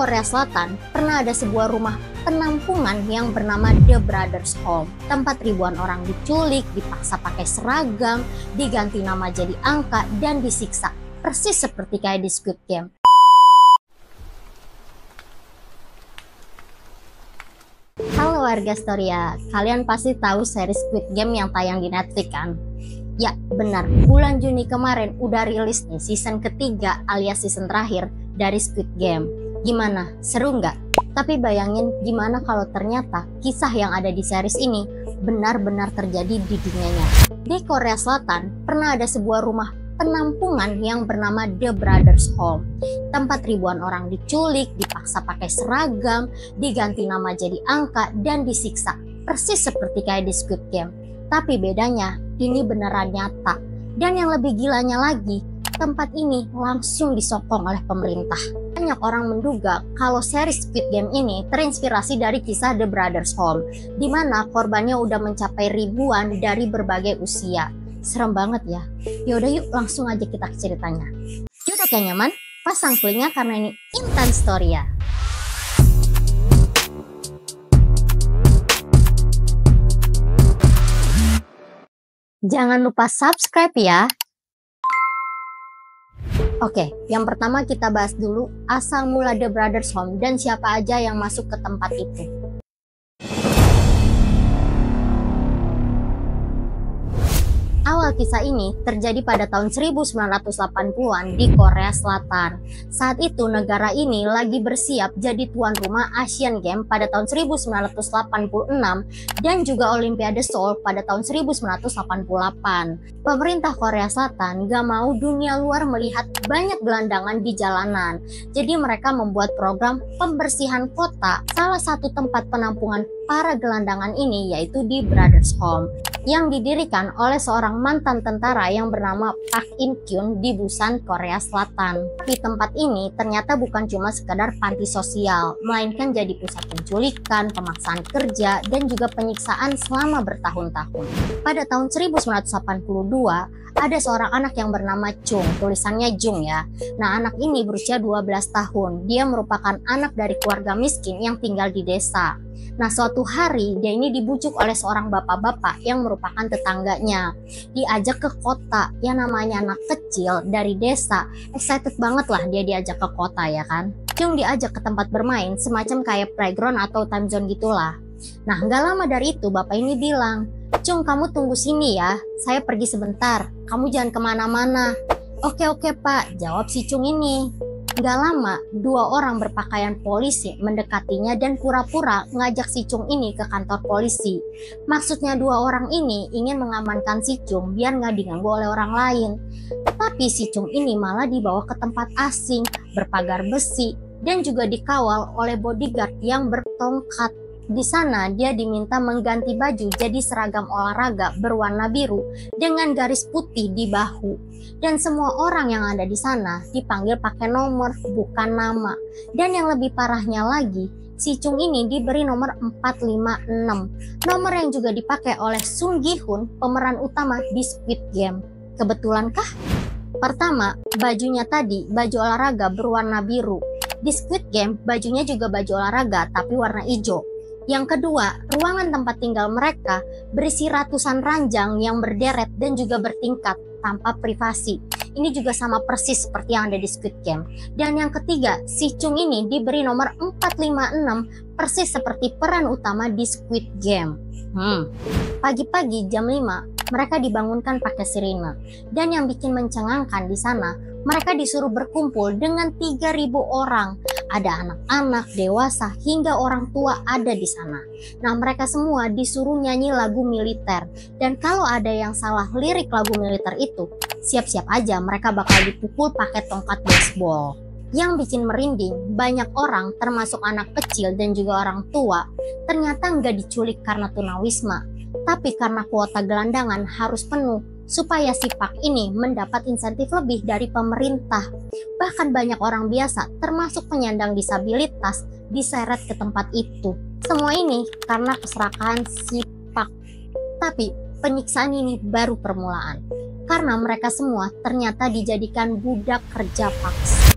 Korea Selatan pernah ada sebuah rumah penampungan yang bernama The Brothers Home. Tempat ribuan orang diculik, dipaksa pakai seragam, diganti nama jadi angka, dan disiksa. Persis seperti kayak di Squid Game. Halo warga Storia, kalian pasti tahu seri Squid Game yang tayang di Netflix kan? Ya benar, bulan Juni kemarin udah rilis nih season ketiga alias season terakhir dari Squid Game. Gimana? Seru nggak? Tapi bayangin gimana kalau ternyata kisah yang ada di series ini benar-benar terjadi di dunia nyata. Di Korea Selatan pernah ada sebuah rumah penampungan yang bernama The Brothers Home. Tempat ribuan orang diculik, dipaksa pakai seragam, diganti nama jadi angka, dan disiksa. Persis seperti kayak di Squid Game. Tapi bedanya, ini beneran nyata. Dan yang lebih gilanya lagi, tempat ini langsung disokong oleh pemerintah. Banyak orang menduga kalau seri Squid Game ini terinspirasi dari kisah The Brothers Home, di mana korbannya udah mencapai ribuan dari berbagai usia. Serem banget ya. Yaudah yuk langsung aja kita ke ceritanya. Yaudah kayak nyaman, pasang telinga karena ini Intense Story ya. Jangan lupa subscribe ya. Oke, yang pertama kita bahas dulu asal mula The Brothers Home dan siapa aja yang masuk ke tempat itu. Awal kisah ini terjadi pada tahun 1980-an di Korea Selatan. Saat itu negara ini lagi bersiap jadi tuan rumah Asian Games pada tahun 1986 dan juga Olimpiade Seoul pada tahun 1988. Pemerintah Korea Selatan gak mau dunia luar melihat banyak gelandangan di jalanan. Jadi mereka membuat program pembersihan kota. Salah satu tempat penampungan para gelandangan ini yaitu di Brothers Home yang didirikan oleh seorang mantan tentara yang bernama Park In Kyun di Busan, Korea Selatan. Di tempat ini ternyata bukan cuma sekedar panti sosial, melainkan jadi pusat penculikan, pemaksaan kerja, dan juga penyiksaan selama bertahun-tahun. Pada tahun 1982, ada seorang anak yang bernama Chung, tulisannya Jung ya. Nah, anak ini berusia 12 tahun. Dia merupakan anak dari keluarga miskin yang tinggal di desa. Nah, suatu hari dia ini dibujuk oleh seorang bapak-bapak yang merupakan tetangganya. Diajak ke kota, yang namanya anak kecil dari desa. Excited banget lah dia diajak ke kota ya kan. Chung diajak ke tempat bermain semacam kayak playground atau time zone gitulah. Nah, nggak lama dari itu bapak ini bilang, "Chung, kamu tunggu sini ya, saya pergi sebentar, kamu jangan kemana-mana." Oke pak, jawab si Chung ini. Gak lama, dua orang berpakaian polisi mendekatinya dan pura-pura ngajak si Chung ini ke kantor polisi. Maksudnya dua orang ini ingin mengamankan si Chung biar gak diganggu oleh orang lain. Tapi si Chung ini malah dibawa ke tempat asing, berpagar besi, dan juga dikawal oleh bodyguard yang bertongkat. Di sana dia diminta mengganti baju jadi seragam olahraga berwarna biru dengan garis putih di bahu. Dan semua orang yang ada di sana dipanggil pakai nomor bukan nama. Dan yang lebih parahnya lagi, si Chung ini diberi nomor 456. Nomor yang juga dipakai oleh Sung Gi Hun, pemeran utama di Squid Game. Kebetulankah? Pertama, bajunya tadi baju olahraga berwarna biru. Di Squid Game bajunya juga baju olahraga tapi warna hijau. Yang kedua, ruangan tempat tinggal mereka berisi ratusan ranjang yang berderet dan juga bertingkat tanpa privasi. Ini juga sama persis seperti yang ada di Squid Game. Dan yang ketiga, si Chung ini diberi nomor 456 persis seperti peran utama di Squid Game. Pagi-pagi jam 5, mereka dibangunkan pakai sirine. Dan yang bikin mencengangkan di sana, mereka disuruh berkumpul dengan 3.000 orang. Ada anak-anak, dewasa, hingga orang tua ada di sana. Nah, mereka semua disuruh nyanyi lagu militer. Dan kalau ada yang salah lirik lagu militer itu, siap-siap aja mereka bakal dipukul pakai tongkat baseball. Yang bikin merinding, banyak orang termasuk anak kecil dan juga orang tua ternyata nggak diculik karena tunawisma, tapi karena kuota gelandangan harus penuh supaya si Park ini mendapat insentif lebih dari pemerintah. Bahkan banyak orang biasa termasuk penyandang disabilitas diseret ke tempat itu. Semua ini karena keserakahan si Park. Tapi penyiksaan ini baru permulaan, karena mereka semua ternyata dijadikan budak kerja paksa.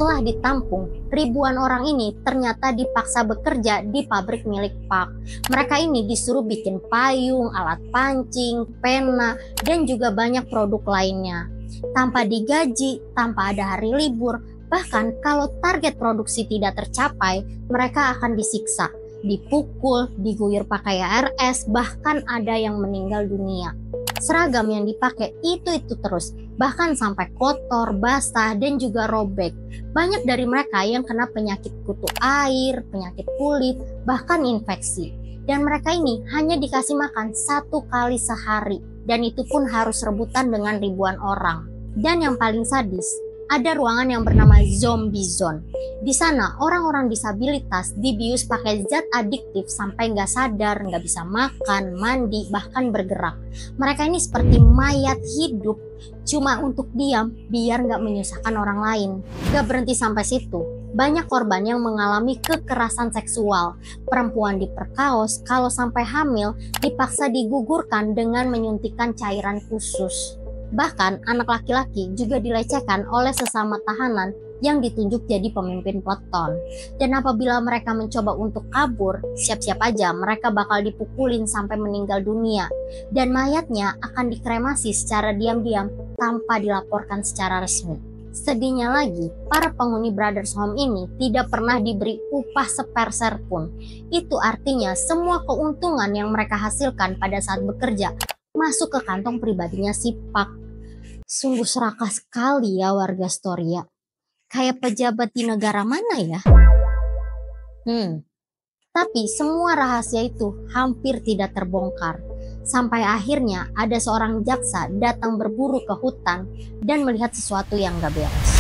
Setelah ditampung, ribuan orang ini ternyata dipaksa bekerja di pabrik milik Park. Mereka ini disuruh bikin payung, alat pancing, pena, dan juga banyak produk lainnya. Tanpa digaji, tanpa ada hari libur, bahkan kalau target produksi tidak tercapai, mereka akan disiksa, dipukul, diguyur pakai ARS, bahkan ada yang meninggal dunia. Seragam yang dipakai itu terus, bahkan sampai kotor, basah, dan juga robek. Banyak dari mereka yang kena penyakit kutu air, penyakit kulit, bahkan infeksi. Dan mereka ini hanya dikasih makan 1 kali sehari, dan itu pun harus rebutan dengan ribuan orang. Dan yang paling sadis, ada ruangan yang bernama Zombie Zone. Di sana orang-orang disabilitas dibius pakai zat adiktif sampai nggak sadar, nggak bisa makan, mandi, bahkan bergerak. Mereka ini seperti mayat hidup, cuma untuk diam biar nggak menyusahkan orang lain. Gak berhenti sampai situ. Banyak korban yang mengalami kekerasan seksual. Perempuan diperkaos, kalau sampai hamil dipaksa digugurkan dengan menyuntikkan cairan khusus. Bahkan anak laki-laki juga dilecehkan oleh sesama tahanan yang ditunjuk jadi pemimpin peleton. Dan apabila mereka mencoba untuk kabur, siap-siap aja mereka bakal dipukulin sampai meninggal dunia. Dan mayatnya akan dikremasi secara diam-diam tanpa dilaporkan secara resmi. Sedihnya lagi, para penghuni Brothers Home ini tidak pernah diberi upah seperser pun. Itu artinya semua keuntungan yang mereka hasilkan pada saat bekerja masuk ke kantong pribadinya si Park. Sungguh serakah sekali ya warga Storia. Kayak pejabat di negara mana ya? Tapi semua rahasia itu hampir tidak terbongkar. Sampai akhirnya ada seorang jaksa datang berburu ke hutan dan melihat sesuatu yang gak beres.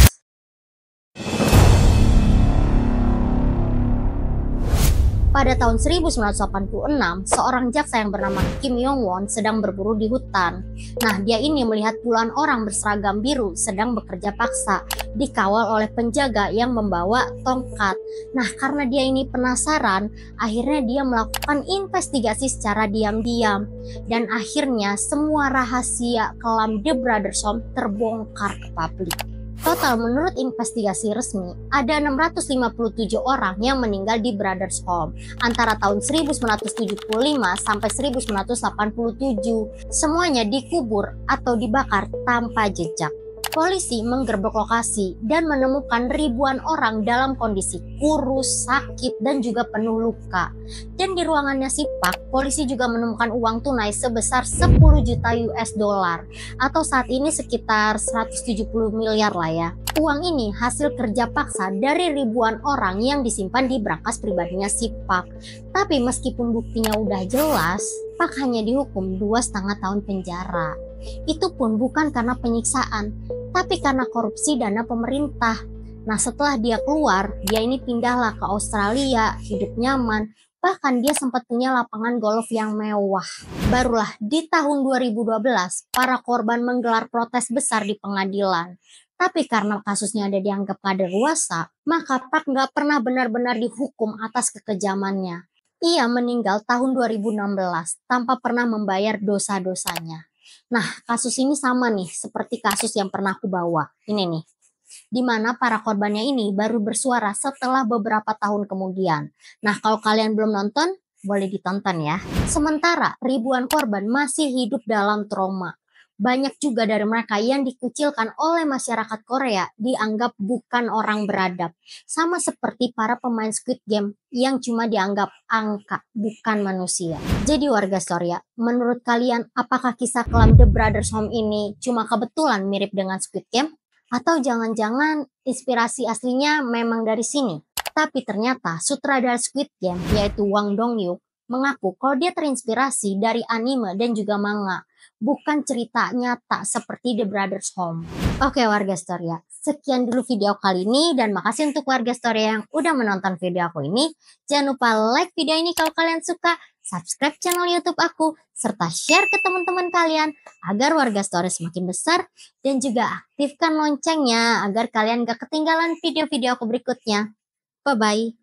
Pada tahun 1986, seorang jaksa yang bernama Kim Yong-won sedang berburu di hutan. Nah, dia ini melihat puluhan orang berseragam biru sedang bekerja paksa, dikawal oleh penjaga yang membawa tongkat. Nah, karena dia ini penasaran, akhirnya dia melakukan investigasi secara diam-diam. Dan akhirnya semua rahasia kelam The Brothers Home terbongkar ke publik. Total menurut investigasi resmi, ada 657 orang yang meninggal di Brothers Home antara tahun 1975 sampai 1987. Semuanya dikubur atau dibakar tanpa jejak. Polisi menggerbek lokasi dan menemukan ribuan orang dalam kondisi kurus, sakit, dan juga penuh luka. Dan di ruangannya si Park, polisi juga menemukan uang tunai sebesar 10 juta US dollar atau saat ini sekitar 170 miliar lah ya. Uang ini hasil kerja paksa dari ribuan orang yang disimpan di brankas pribadinya si Park. Tapi meskipun buktinya udah jelas, Park hanya dihukum 2,5 tahun penjara. Itu pun bukan karena penyiksaan, tapi karena korupsi dana pemerintah. Nah, setelah dia keluar, dia ini pindahlah ke Australia, hidup nyaman, bahkan dia sempat punya lapangan golf yang mewah. Barulah di tahun 2012, para korban menggelar protes besar di pengadilan. Tapi karena kasusnya ada dianggap kadaluarsa, maka Park nggak pernah benar-benar dihukum atas kekejamannya. Ia meninggal tahun 2016 tanpa pernah membayar dosa-dosanya. Nah, kasus ini sama nih seperti kasus yang pernah aku bawa. Ini nih, di mana para korbannya ini baru bersuara setelah beberapa tahun kemudian. Nah, kalau kalian belum nonton, boleh ditonton ya. Sementara ribuan korban masih hidup dalam trauma. Banyak juga dari mereka yang dikucilkan oleh masyarakat Korea dianggap bukan orang beradab. Sama seperti para pemain Squid Game yang cuma dianggap angka, bukan manusia. Jadi warga Storia, menurut kalian apakah kisah kelam The Brothers Home ini cuma kebetulan mirip dengan Squid Game? Atau jangan-jangan inspirasi aslinya memang dari sini? Tapi ternyata sutradara Squid Game yaitu Wang Dong-yuk mengaku kalau dia terinspirasi dari anime dan juga manga, bukan cerita nyata seperti The Brothers Home. Oke warga Storia, sekian dulu video kali ini dan makasih untuk warga Storia yang udah menonton video aku ini. Jangan lupa like video ini kalau kalian suka, subscribe channel YouTube aku, serta share ke teman-teman kalian agar warga Storia semakin besar, dan juga aktifkan loncengnya agar kalian gak ketinggalan video-video aku berikutnya. Bye-bye.